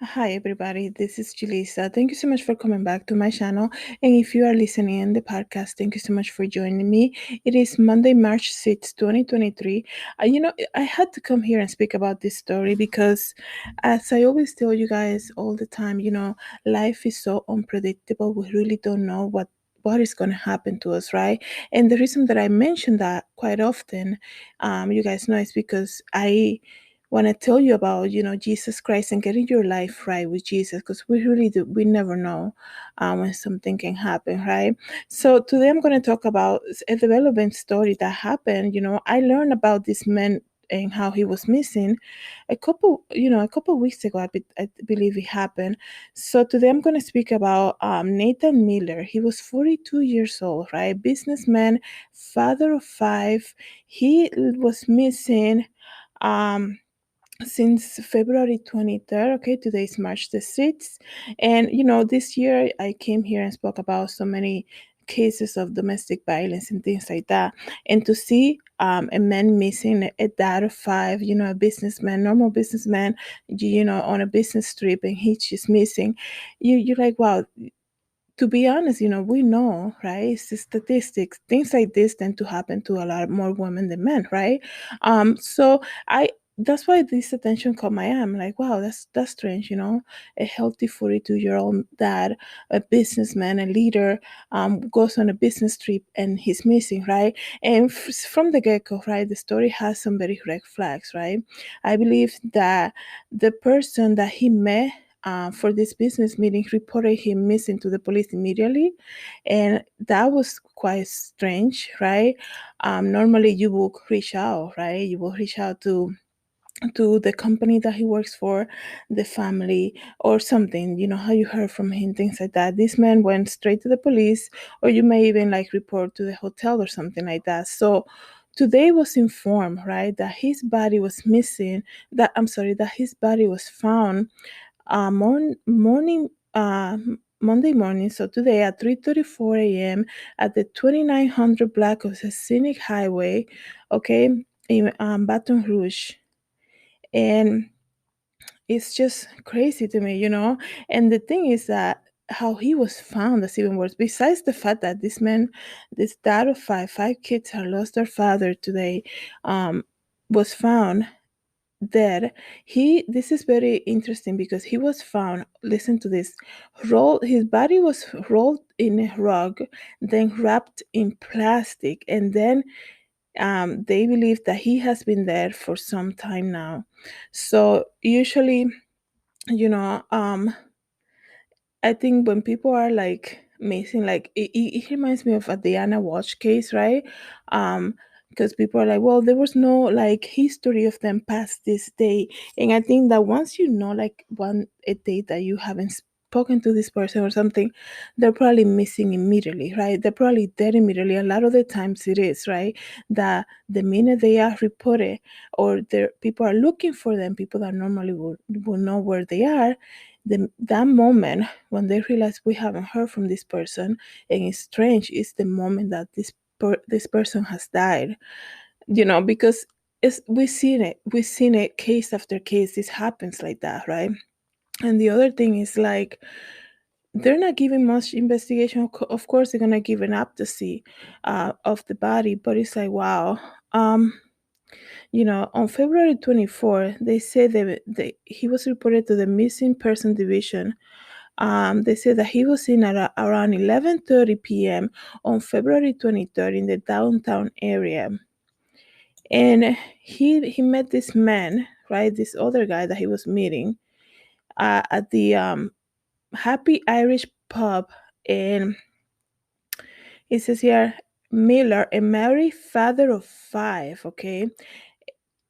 Hi, everybody. This is Julissa. Thank you so much for coming back to my channel. And if you are listening in the podcast, thank you so much for joining me. It is Monday, March 6th, 2023. I had to come here and speak about this story because, as I always tell you guys all the time, life is so unpredictable. We really don't know what is going to happen to us, right? And the reason that I mention that quite often, you guys know, is because I want to tell you about Jesus Christ and getting your life right with Jesus, because we never know when something can happen, right? So today I'm going to talk about a development story that happened. I learned about this man and how he was missing a couple weeks ago. I believe it happened. So today I'm going to speak about Nathan Miller. He was 42 years old, right? Businessman, father of five. He was missing um since February 23rd. Okay, today is March the 6th. And this year I came here and spoke about so many cases of domestic violence and things like that. And to see a man missing, a dad of five, a businessman, normal businessman, on a business trip, and he's just missing, you're like, wow. To be honest, we know, right? It's the statistics. Things like this tend to happen to a lot more women than men, right? So I that's why this attention caught my eye. I'm like, wow, that's strange, A healthy 42-year-old dad, a businessman, a leader, goes on a business trip and he's missing, right? And from the get-go, right, the story has some very red flags, right? I believe that the person that he met for this business meeting reported him missing to the police immediately, and that was quite strange, right? Normally you will reach out, right? You will reach out to the company that he works for, the family, or something. You know how you heard from him, things like that. This man went straight to the police, or you may even like report to the hotel or something like that. So today was informed, right, that his body was missing. That I'm sorry, that his body was found morning Monday morning, so today at 3:34 a.m. at the 2900 block of the Scenic Highway, okay, in Baton Rouge. And it's just crazy to me. And the thing is that how he was found is even worse. Besides the fact that this man, this dad of five kids, had lost their father today, was found dead. This is very interesting because he was found, listen to this, rolled his body was rolled in a rug, then wrapped in plastic, and then they believe that he has been there for some time now. So usually, you know um I think when people are like missing, like it reminds me of a Diana Watch case, right? Because people are like, well, there was no like history of them past this day, and I think that once like a date that you haven't spoken to this person or something, they're probably missing immediately, right? They're probably dead immediately. A lot of the times it is, right, that the minute they are reported or there people are looking for them, people that normally will know where they are, that moment when they realize we haven't heard from this person, and it's strange, is the moment that this person has died. Because we've seen it case after case. This happens like that, right? And the other thing is like they're not giving much investigation. Of course, they're gonna give an autopsy of the body, but it's like wow. On February 24th, they said that he was reported to the missing person division. They said that he was in at around 11:30 p.m. on February 23rd in the downtown area, and he met this man, right? This other guy that he was meeting at the Happy Irish Pub, and it says here Miller, a married father of five, okay,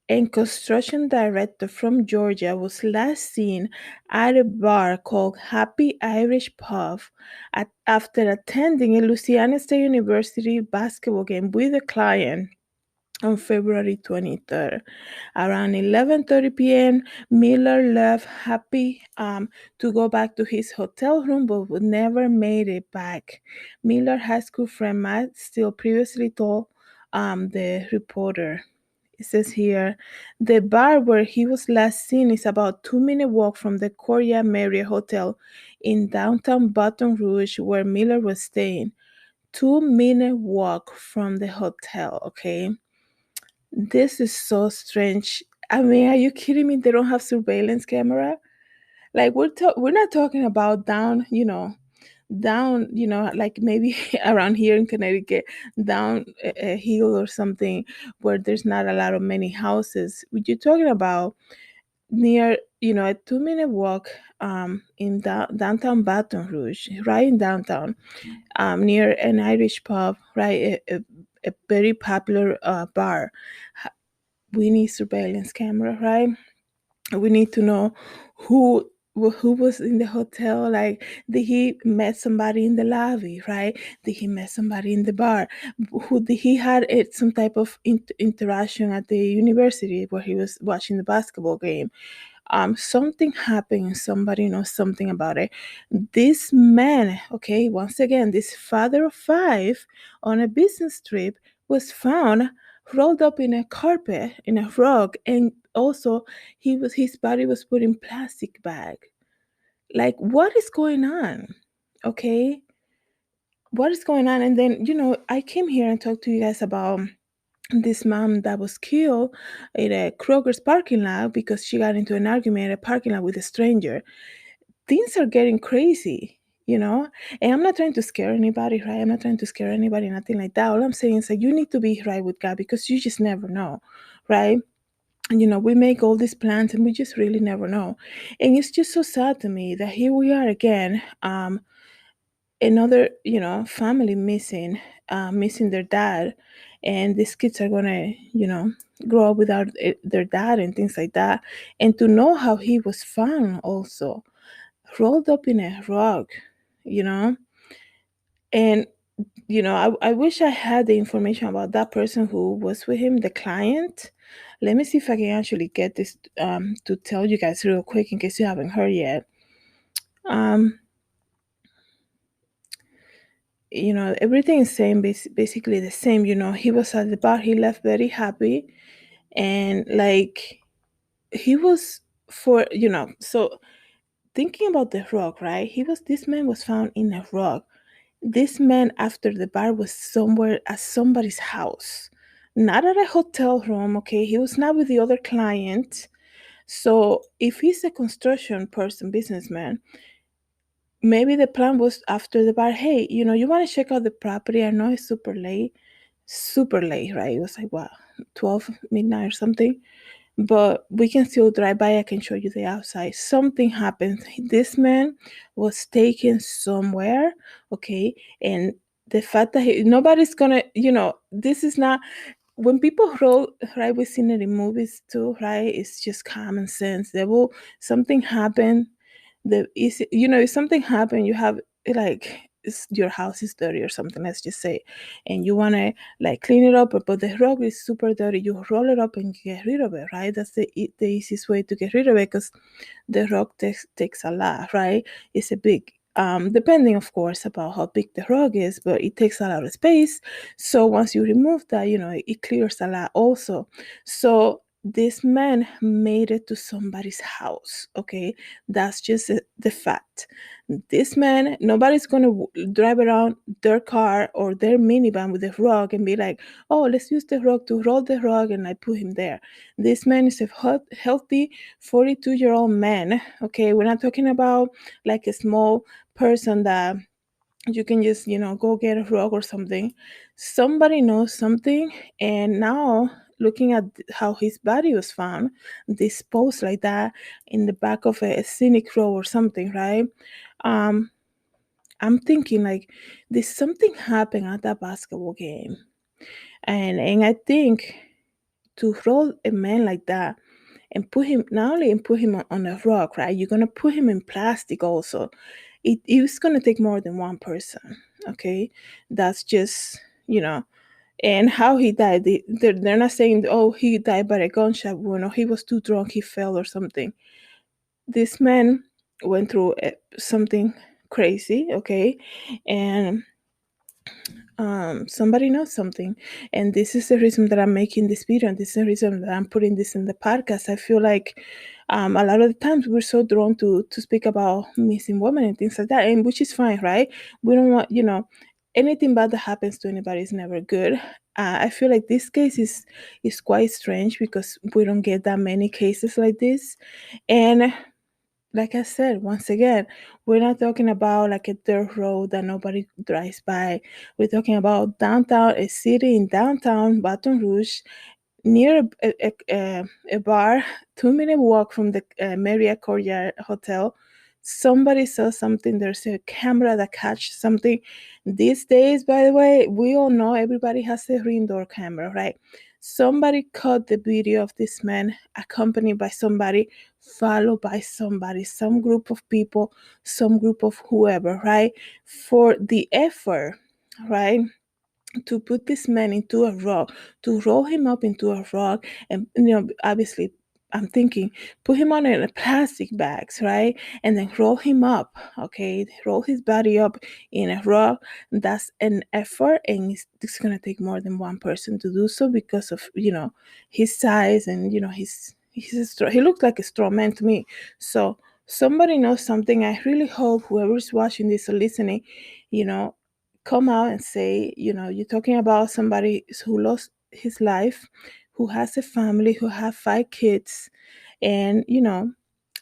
and construction director from Georgia, was last seen at a bar called Happy Irish Pub after attending a Louisiana State University basketball game with a client on February 23rd. Around 11:30 p.m., Miller left Happy to go back to his hotel room but never made it back. Miller high school friend Matt Steele previously told the reporter. It says here, the bar where he was last seen is about 2 minute walk from the Coria Marriott Hotel in downtown Baton Rouge, where Miller was staying. 2 minute walk from the hotel. Okay, this is so strange. I mean, are you kidding me? They don't have surveillance camera. Like we're not talking about down, like maybe around here in Connecticut, down a hill or something where there's not a lot of many houses. You're talking about near, a 2 minute walk in downtown Baton Rouge, right in downtown, near an Irish pub, right? A very popular bar. We need surveillance camera, right? We need to know who who was in the hotel. Like, did he met somebody in the lobby, right? Did he met somebody in the bar? Who did he had some type of interaction at the university where he was watching the basketball game? Something happened and somebody knows something about it. This man, okay, once again, this father of five on a business trip was found rolled up in a carpet, in a rug, and also his body was put in plastic bag. Like, what is going on? Okay, what is going on? And then, I came here and talked to you guys about this mom that was killed in a Kroger's parking lot because she got into an argument in a parking lot with a stranger. Things are getting crazy, and I'm not trying to scare anybody, right? I'm not trying to scare anybody, nothing like that. All I'm saying is that you need to be right with God because you just never know, right? And, we make all these plans and we just really never know. And it's just so sad to me that here we are again, another, family missing their dad, and these kids are gonna, grow up without their dad and things like that. And to know how he was found also rolled up in a rug, you know and I wish I had the information about that person who was with him, the client. Let me see if I can actually get this to tell you guys real quick in case you haven't heard yet. um Everything is same, basically the same. He was at the bar, he left very happy, and like he was for so thinking about the rug, right? This man was found in a rug. This man after the bar was somewhere at somebody's house, not at a hotel room. Okay, he was not with the other client. So if he's a construction person, businessman, maybe the plan was after the bar, hey, you want to check out the property? I know it's super late, right? It was like what, 12 midnight or something, but we can still drive by. I can show you the outside. Something happened. This man was taken somewhere, okay? And the fact that nobody's gonna, this is not, when people roll, right? We've seen it in movies too, right? It's just common sense. Something happen. If something happened, you have like, your house is dirty or something, let's just say, and you want to like clean it up, but the rug is super dirty. You roll it up and get rid of it, right? That's the easiest way to get rid of it, because the rug takes a lot, right? It's a big, depending of course about how big the rug is, but it takes a lot of space. So once you remove that, it clears a lot also. So this man made it to somebody's house, okay? That's just the fact. This man, nobody's gonna drive around their car or their minivan with a rug and be like, oh, let's use the rug to roll the rug and I put him there. This man is a healthy 42-year-old man, okay? We're not talking about like a small person that you can just, go get a rug or something. Somebody knows something, and now looking at how his body was found, disposed like that in the back of a scenic road or something, right? um I'm thinking like, did something happen at that basketball game? And I think to roll a man like that and put him, not only and put him on a rock, right? You're gonna put him in plastic also. It's gonna take more than one person. Okay, that's just, and how he died. They're not saying, oh, he died by a gunshot wound or he was too drunk, he fell or something. This man went through something crazy, okay, and somebody knows something, and this is the reason that I'm making this video, and this is the reason that I'm putting this in the podcast. I feel like a lot of the times we're so drawn to speak about missing women and things like that, and which is fine, right? We don't want, anything bad that happens to anybody is never good. I feel like this case is quite strange because we don't get that many cases like this. And like I said, once again, we're not talking about like a dirt road that nobody drives by. We're talking about downtown, a city in downtown Baton Rouge, near a bar, 2 minute walk from the Marriott Courtyard Hotel. Somebody saw something. There's a camera that catch something. These days, by the way, we all know everybody has a ring door camera, right? Somebody caught the video of this man accompanied by somebody, followed by somebody, some group of people, some group of whoever, right? For the effort, right? To put this man into a rock, to roll him up into a rock, and obviously, I'm thinking, put him on in a plastic bags, right? And then roll him up, okay? Roll his body up in a rock. That's an effort, and it's gonna take more than one person to do so because of his size and he looks like a strong man to me. So somebody knows something. I really hope whoever's watching this or listening, you know, come out and say, you're talking about somebody who lost his life, who has a family, who have 5 kids, and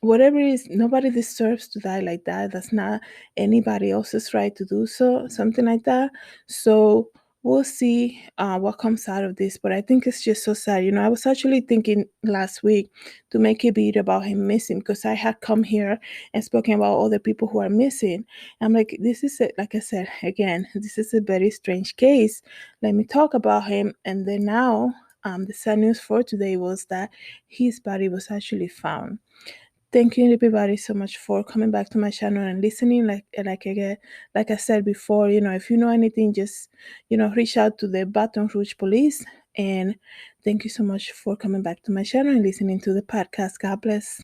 whatever it is, nobody deserves to die like that. That's not anybody else's right to do so, something like that. So we'll see what comes out of this. But I think it's just so sad. I was actually thinking last week to make a video about him missing because I had come here and spoken about all the people who are missing. I'm like, this is it. Like I said, again, this is a very strange case. Let me talk about him. And then now, the sad news for today was that his body was actually found. Thank you everybody so much for coming back to my channel and listening. Like I said before, if you know anything, just reach out to the Baton Rouge police. And thank you so much for coming back to my channel and listening to the podcast. God bless.